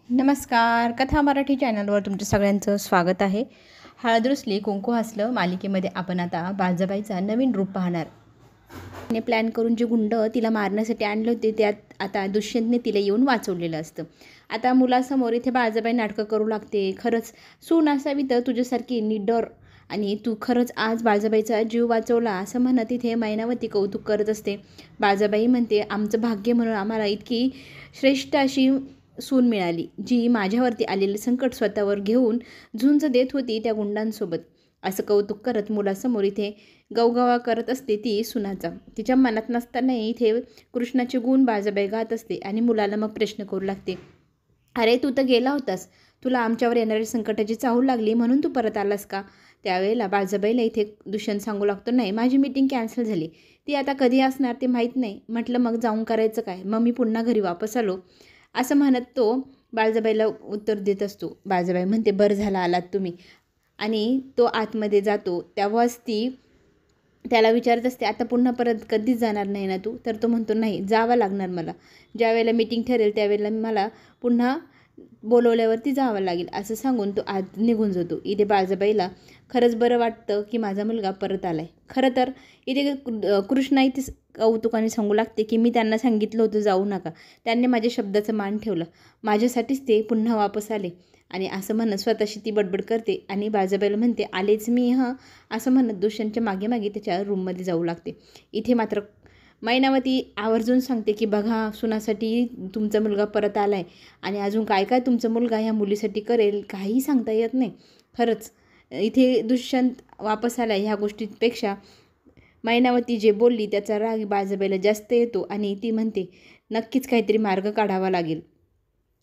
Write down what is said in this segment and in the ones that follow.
नमस्कार. कथा मराठी चॅनलवर तुमचं सगळ्यांचं स्वागत आहे. हळद रुसली कुंकू हसलं मालिकेमध्ये आपण आता बाळजाबाईचा नवीन रूप पाहणार. तिने प्लॅन करून जे गुंड तिला मारण्यासाठी आणले होते त्यात आता दुष्यंतने तिला येऊन वाचवलेलं असतं. आता मुलासमोर इथे बाळजाबाई नाटकं करू लागते. खरंच सून असावी तर तुझ्यासारखी निडर आणि तू खरंच आज बाळजाबाईचा जीव वाचवला असं म्हणत इथे मैनावती कौतुक करत असते. बाळजाबाई म्हणते, आमचं भाग्य म्हणून आम्हाला इतकी श्रेष्ठ अशी सून मिळाली जी माझ्यावरती आलेलं संकट स्वतःवर घेऊन झुंज देत होती त्या गुंडांसोबत. असं कौतुक करत मुलासमोर इथे गवगवा करत असते ती सुनाचा. तिच्या मनात नसतानाही इथे कृष्णाचे गुण बाळजाबाई गात असते आणि मुलाला मग प्रश्न करू लागते, अरे तू तर गेला होतास, तुला आमच्यावर येणाऱ्या संकटाची चाहूल लागली म्हणून तू परत आलास का? त्यावेळेला बाळजाबाईला इथे दुष्यंत सांगू लागतो, नाही माझी मीटिंग कॅन्सल झाली, ती आता कधी असणार ते माहीत नाही. म्हटलं मग जाऊन करायचं काय, मग मी पुन्हा घरी वापस आलो असं म्हणत तो बाळजाबाईला उत्तर देत असतो. बाळजाबाई म्हणते, बरं झालं आलात तुम्ही. आणि तो आतमध्ये जातो तेव्हाच ती त्याला विचारत असते, आता पुन्हा परत कधीच जाणार नाही ना तू? तर तो म्हणतो, नाही जावं लागणार मला, ज्या वेळेला मीटिंग ठरेल त्यावेळेला मला पुन्हा बोलवल्यावरती जावं लागेल असं सांगून तो आत निघून जातो. इथे बाळजाबाईला खरंच बरं वाटतं की माझा मुलगा परत आला आहे. खरं तर इथे कृष्णा इथे कौतुकाने सांगू लागते की मी त्यांना सांगितलं होतं जाऊ नका, त्यांनी माझ्या शब्दाचं मान ठेवलं, माझ्यासाठीच ते पुन्हा वापस आले. आणि असं म्हणत स्वतःशी ती बडबड करते आणि बाळजाबाईला म्हणते, आलेच मी असं म्हणत दुष्यंतच्या मागे मागे त्याच्या रूममध्ये जाऊ लागते. इथे मात्र मैनावती आवर्जून सांगते की बघा सुनासाठी तुमचा मुलगा परत आला आहे आणि अजून काय काय तुमचा मुलगा ह्या मुलीसाठी करेल काहीही सांगता येत नाही. खरंच इथे दुष्यंत वापस आला ह्या गोष्टींपेक्षा मैनावती जे बोलली त्याचा राग बाळजाबाईला जास्त येतो आणि ती म्हणते, नक्कीच काहीतरी मार्ग काढावा लागेल.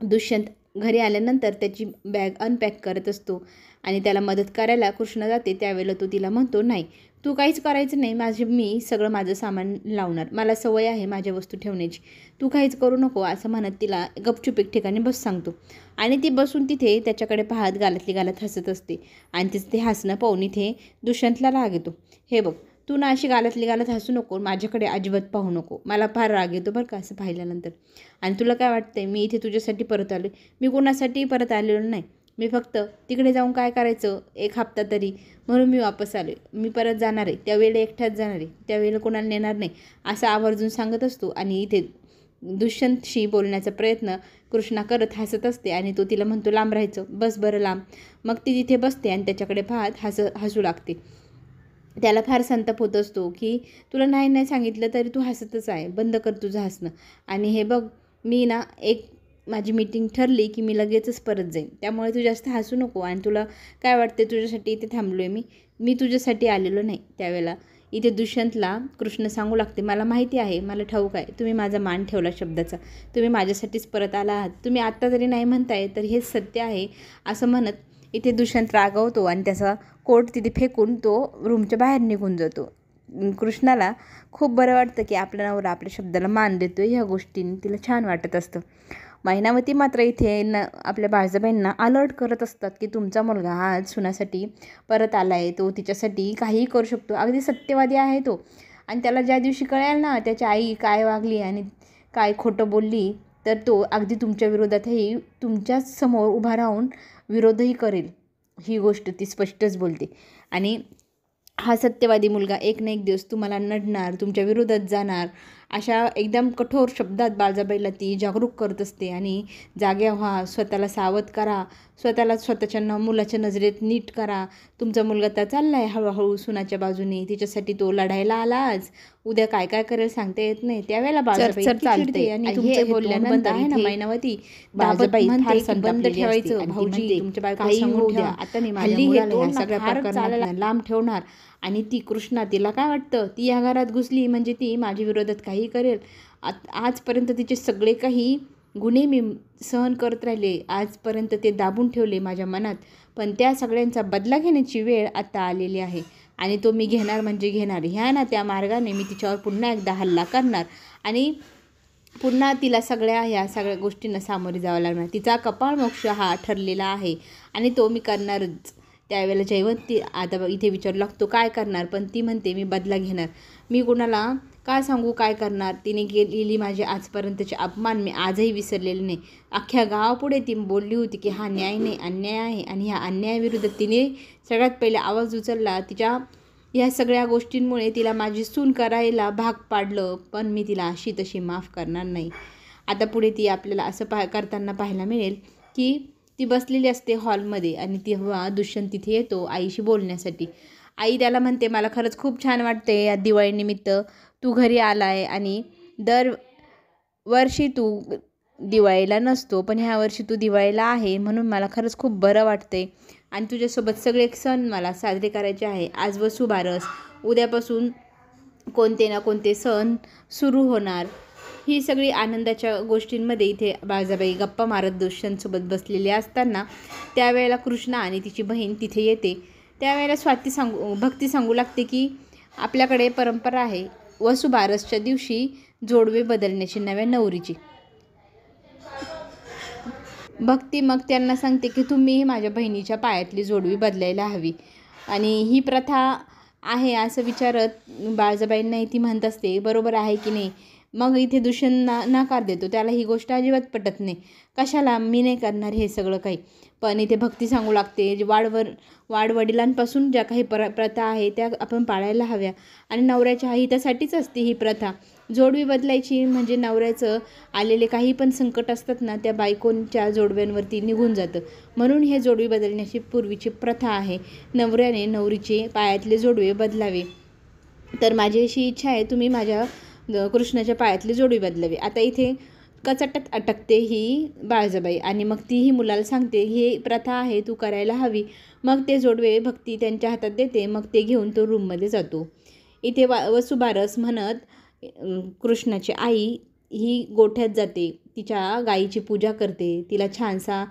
दुष्यंत घरी आल्यानंतर त्याची बॅग अनपॅक करत असतो आणि त्याला मदत करायला कृष्णा जाते. त्यावेळेला तो तिला म्हणतो, नाही तू काहीच करायचं नाही, मी सगळं माझं सामान लावणार, मला सवय आहे माझ्या वस्तू ठेवण्याची, तू काहीच करू नको असं म्हणत तिला गपचूप एक ठिकाणी बस सांगतो. आणि ती बसून तिथे त्याच्याकडे पाहत गालातली गालात हसत असते आणि तिचं ते हसणं पाहून इथे दुष्यंतला राग येतो. हे बघ तू ना अशी गालातली गालात हसू नको, माझ्याकडे अजिबात पाहू नको, मला फार राग येतो बरं का असं पाहिल्यानंतर. आणि तुला काय वाटतंय मी इथे तुझ्यासाठी परत आलो? मी कोणासाठी परत आलेलो नाही, मी फक्त तिकडे जाऊन काय करायचं एक हप्ता तरी म्हणून मी वापस आलो. मी परत जाणार आहे त्यावेळेला एकट्याच जाणार आहे, त्यावेळेला कोणाला नेणार नाही असं आवर्जून सांगत असतो. आणि इथे दुष्यंतशी बोलण्याचा प्रयत्न कृष्णा करत हसत असते आणि तो तिला म्हणतो, लांब राहायचं, बस बरं लांब. मग ती तिथे बसते आणि त्याच्याकडे पाहत हसू लागते. त्याला फार संताप होत असतो की तुला नाही सांगितलं तरी तू हसतच आहे, बंद कर तुझं हसणं. आणि हे बघ मी ना माझी मीटिंग ठरली की मी लगेचच परत जाईन, त्यामुळे तू जास्त हसू नको. आणि तुला काय वाटते तुझ्यासाठी इथे थांबलो आहे मी तुझ्यासाठी आलेलो नाही. त्यावेळेला इथे दुष्यंतला कृष्ण सांगू लागते, मला माहिती आहे, मला ठाऊक आहे, तुम्ही माझा मान ठेवला शब्दाचा, तुम्ही माझ्यासाठीच परत आला आहात, तुम्ही आत्ता जरी नाही म्हणताय तर हेच सत्य आहे असं म्हणत इथे दुष्यंत रागवतो आणि त्याचा कोट तिथे फेकून तो रूमच्या बाहेर निघून जातो. कृष्णाला खूप बरं वाटतं की आपल्या नवरा आपल्या शब्दाला मान देतो, ह्या गोष्टींनी तिला छान वाटत असतं. मैनावती मात्र इथे आपल्या बाळजाबाईंना अलर्ट करत असतात की तुमचा मुलगा आज सुनासाठी परत आला आहे, तो तिच्यासाठी काहीही करू शकतो, अगदी सत्यवादी आहे तो. आणि त्याला ज्या दिवशी कळेल ना त्याची आई काय वागली आणि काय खोटं बोलली तर तो अगदी तुमच्या विरोधातही तुमच्याच समोर उभा राहून विरोधही करेल, ही गोष्ट ती स्पष्टच बोलते. आणि हा सत्यवादी मुलगा एक ना एक दिवस तुम्हाला नडणार, तुमच्या विरोधात जाणार, अशा एकदम कठोर शब्दात बाळजाबाईला ती जागरूक करत असते. आणि जाग्या व्हा, स्वतःला सावध करा, स्वतःला स्वतःच्या मुलाच्या नजरेत नीट करा. तुमचा मुलगा तर चालला आहे हळूहळू सुनाच्या बाजूने, तिच्यासाठी तो लढायला आला आज, उद्या काय काय करेल सांगता येत नाही. त्यावेळेला बाळजाबाई चालते आणि हे बोलल्यानंतर आहे ना मैनावती बाळजाबाई बंद ठेवायचं, भाऊजी तुमच्या बायकोला सांगून ठेवा, आता मी हल्ली हे तोंड सगळ्या प्रकरणात लांब ठेवणार. आणि ती कृष्णा तिला काय वाटतं, ती या घरात घुसली म्हणजे ती माझ्या विरोधात काही करेल. आजपर्यंत तिचे सगळे काही गुन्हे मी सहन करत राहिले, आजपर्यंत ते दाबून ठेवले माझ्या मनात, पण त्या सगळ्यांचा बदला घेण्याची वेळ आता आलेली आहे आणि तो मी घेणार म्हणजे घेणार. ह्या ना त्या मार्गाने मी तिच्यावर पुन्हा एकदा हल्ला करणार आणि पुन्हा तिला ह्या सगळ्या गोष्टींना सामोरे जावं लागणार. तिचा कपाळमोक्ष हा ठरलेला आहे आणि तो मी करणारच. त्यावेळेला जयवंत ती आता इथे विचारू लागतो काय करणार, पण ती म्हणते मी बदला घेणार, मी कोणाला का सांगू, काय करणार. तिने केलेली माझी आजपर्यंतचे अपमान मी आजही विसरलेले नाही. अख्ख्या गावापुढे ती बोलली होती की हा न्याय नाही, अन्याय आहे, आणि ह्या अन्यायाविरुद्ध तिने सगळ्यात पहिले आवाज उचलला. तिच्या ह्या सगळ्या गोष्टींमुळे तिला माझी सून करायला भाग पाडलं, पण मी तिला अशी तशी माफ करणार नाही. आता पुढे ती आपल्याला असं करताना पाहायला मिळेल की ती बसलेली असते हॉलमध्ये आणि तेव्हा दुष्यंत तिथे येतो आईशी बोलण्यासाठी. आई त्याला म्हणते, मला खरंच खूप छान वाटते या दिवाळीनिमित्त तू घरी आला आहे, आणि दरवर्षी तू दिवाळीला नसतो, पण ह्या वर्षी तू दिवाळीला आहे, म्हणून मला खरंच खूप बरं वाटते. आणि तुझ्यासोबत सगळे सण मला साजरे करायचे आहे. आज वसुबारस, उद्यापासून कोणते ना कोणते सण सुरू होणार. ही सगळी आनंदाच्या गोष्टींमध्ये इथे बाळजाबाई गप्पा मारत दुष्यंतसोबत बसलेली असताना त्यावेळेला कृष्णा आणि तिची बहीण तिथे येते. त्यावेळेला भक्ती सांगू लागते की आपल्याकडे परंपरा आहे वसुबारसच्या दिवशी जोडवे बदलण्याची नव्या नवरीची. भक्ती मग त्यांना सांगते की तुम्ही माझ्या बहिणीच्या पायातली जोडवी बदलायला हवी, आणि ही प्रथा आहे असं विचारत बाळजाबाईंनाही ती म्हणत असते, बरोबर आहे की नाही. मग इथे दुष्यंत नकार देतो, त्याला ही गोष्ट अजिबात पटत नाही. कशाला, मी नाही करणार हे सगळं काही. पण इथे भक्ती सांगू लागते, वाडवडिलांपासून ज्या काही प्रथा आहे त्या आपण पाळायला हव्या, आणि नवऱ्याच्या हितासाठीच असते ही प्रथा. जोडवी बदलायची म्हणजे नवऱ्याचं आलेले काही पण संकट असतात ना, त्या बायकोंच्या जोडव्यांवरती निघून जातं. म्हणून हे जोडवी बदलण्याची पूर्वीची प्रथा आहे. नवऱ्याने नवरीचे पायातले जोडवे बदलावे. तर माझी अशी इच्छा आहे, तुम्ही माझ्या कृष्णाच्या पायातली जोडवी बदलावी. आता इथे कचाट्यात अटकते ही बाळजाबाई, आणि मग तीही मुलाला सांगते ही प्रथा आहे, तू करायला हवी. मग ते जोडवे भक्ती त्यांच्या हातात देते. मग ते घेऊन तो रूममध्ये जातो. इथे वसुबारस म्हणत कृष्णाची आई ही गोठ्यात जाते, तिच्या गाईची पूजा करते, तिला छानसा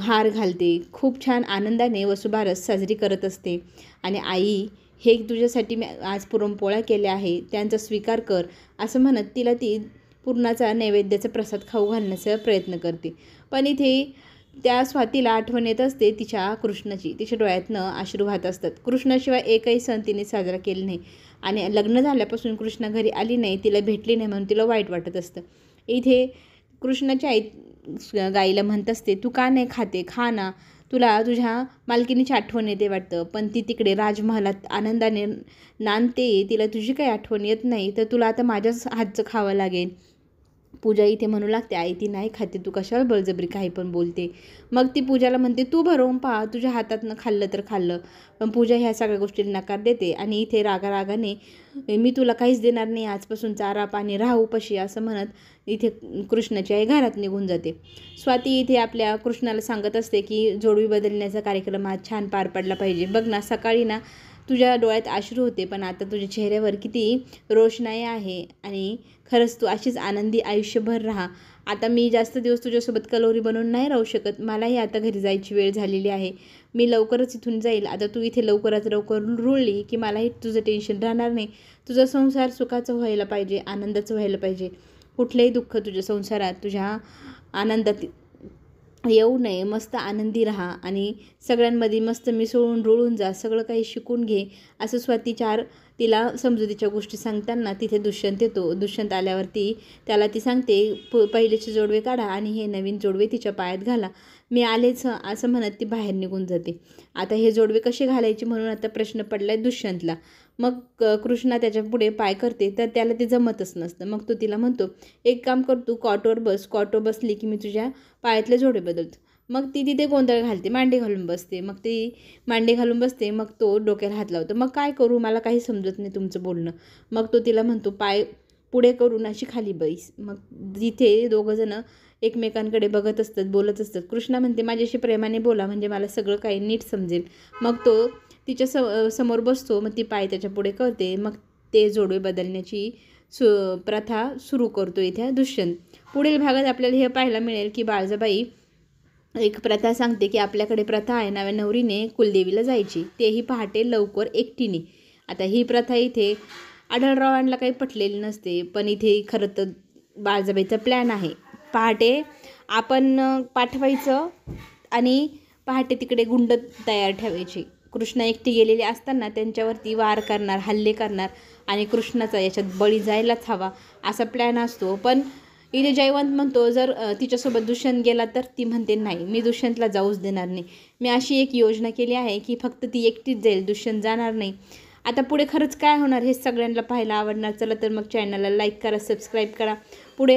हार घालते, खूप छान आनंदाने वसुबारस साजरी करत असते. आणि आई, हे तुझ्यासाठी मी आज पुरणपोळ्या केल्या आहे, त्यांचा स्वीकार कर, असं म्हणत तिला ती पुरणाचा नैवेद्याचा प्रसाद खाऊ घालण्याचा प्रयत्न करते. पण इथे त्या स्वातीला आठवण येत असते तिच्या कृष्णाची. तिच्या डोळ्यातनं अश्रू वाहत असतात. कृष्णाशिवाय एकही सण तिने साजरा केला नाही, आणि लग्न झाल्यापासून कृष्णा घरी आली नाही, तिला भेटली नाही, म्हणून तिला वाईट वाटत असतं. इथे कृष्णाची आई गाईला म्हणत असते, तू का नाही खाते, खा ना, तुला तुझ्या मालकिनीची आठवण येते वाटतं. पण ती तिकडे राजमहालात आनंदाने नांदते, तिला तुझी काही आठवण येत नाही, तर तुला आता माझ्याच हातचं खावं लागेल. पूजा इथे म्हणू लागते, आई ती नाही खाते, तू कशाला बळजबरी काही पण बोलते. मग ती पूजाला म्हणते, तू भरवून पहा, तुझ्या हातातनं खाल्लं तर खाल्लं. पण पूजा ह्या सगळ्या गोष्टीला नकार देते, आणि इथे रागाने मी तुला काहीच देणार नाही, आजपासून चारा पाणी राहा उपाशी, असं म्हणत इथे कृष्णाची आई घरात निघून जाते. स्वाती इथे आपल्या कृष्णाला सांगत असते की जोडवी बदलण्याचा कार्यक्रम आज छान पार पडला पाहिजे. बघ ना, सकाळी ना तुझ्या डोळ्यात अश्रू होते, पण आता तुझ्या चेहऱ्यावर किती रोषणाई आहे, आणि खरंच तू अशीच आनंदी आयुष्यभर राहा. आता मी जास्त दिवस तुझ्यासोबत कलोरी बनवून नाही राहू शकत, मलाही आता घरी जायची वेळ झालेली आहे, मी लवकरच इथून जाईल. आता तू इथे लवकरात लवकर रुळली की मलाही तुझं टेन्शन राहणार नाही. तुझा संसार सुखाचं व्हायला पाहिजे, आनंदाचं व्हायला पाहिजे. कुठलंही दुःख तुझ्या संसारात, तुझ्या आनंदात येऊ नये. मस्त आनंदी राहा, आणि सगळ्यांमध्ये मस्त मिसळून रुळून जा, सगळं काही शिकून घे, असं स्वाती तिला समजुतीच्या गोष्टी सांगताना तिथे दुष्यंत येतो. दुष्यंत आल्यावरती त्याला ती सांगते, पहिलेचे जोडवे काढा आणि हे नवीन जोडवे तिच्या पायात घाला, मी आलेच, असं म्हणत ती बाहेर निघून जाते. आता हे जोडवे कसे घालायचे म्हणून आता प्रश्न पडलाय दुष्यंतला. मग कृष्णा त्याच्या पुढे पाय करते, तर त्याला ते जमतच नसतं. मग तो तिला म्हणतो, एक काम कर, तू कॉटवर बस, कॉटवर बसली की मी तुझ्या पायातले जोडे बदलतो. मग ती तिथे गोंधळ घालते, मांडी घालून बसते. मग ती मांडी घालून बसते, मग तो डोक्याला हात लावतो. मग काय करू, मला काही समजत नाही तुमचं बोलणं. मग तो तिला म्हणतो, पाय पुढे करून अशी खाली बैस. मग तिथे दोघंजणं एकमेकांकडे बघत असतात, बोलत असतात. कृष्णा म्हणते, माझ्याशी प्रेमाने बोला, म्हणजे मला सगळं काही नीट समजेल. मग तो तिच्या समोर बसतो, मग ती पाय त्याच्या पुढे करते. मग ते जोडवे बदलण्याची प्रथा सुरू करतो इथे दुष्यंत. पुढील भागात आपल्याला हे पाहायला मिळेल की बाळजाबाई एक प्रथा सांगते की आपल्याकडे प्रथा आहे नव्या नवरीने कुलदेवीला जायची, तेही पहाटे लवकर एकटीने. आता ही प्रथा इथे आढळरावांना काही पटलेली नसते, पण इथे खरं तर बाळजाबाईचा प्लॅन आहे. पहाटे आपण पाठवायचं आणि पहाटे तिकडे गुंड तयार ठेवायचे. कृष्णा एकटी गेलेली असताना त्यांच्यावरती वार करणार, हल्ले करणार आणि कृष्णाचा याच्यात बळी जायलाच हवा असा प्लॅन असतो. पण इथे जयवंत म्हणतो जर तिच्यासोबत दुष्यंत गेला तर ती म्हणते नाही, मी दुष्यंतला जाऊच देणार नाही. मी अशी एक योजना केली आहे की फक्त ती एकटीच जाईल, दुष्यंत जाणार नाही. आता पुढे खरंच काय होणार हे सगळ्यांना पाहायला आवडणार. चला तर मग चॅनलला लाईक करा, सबस्क्राईब करा. पुढे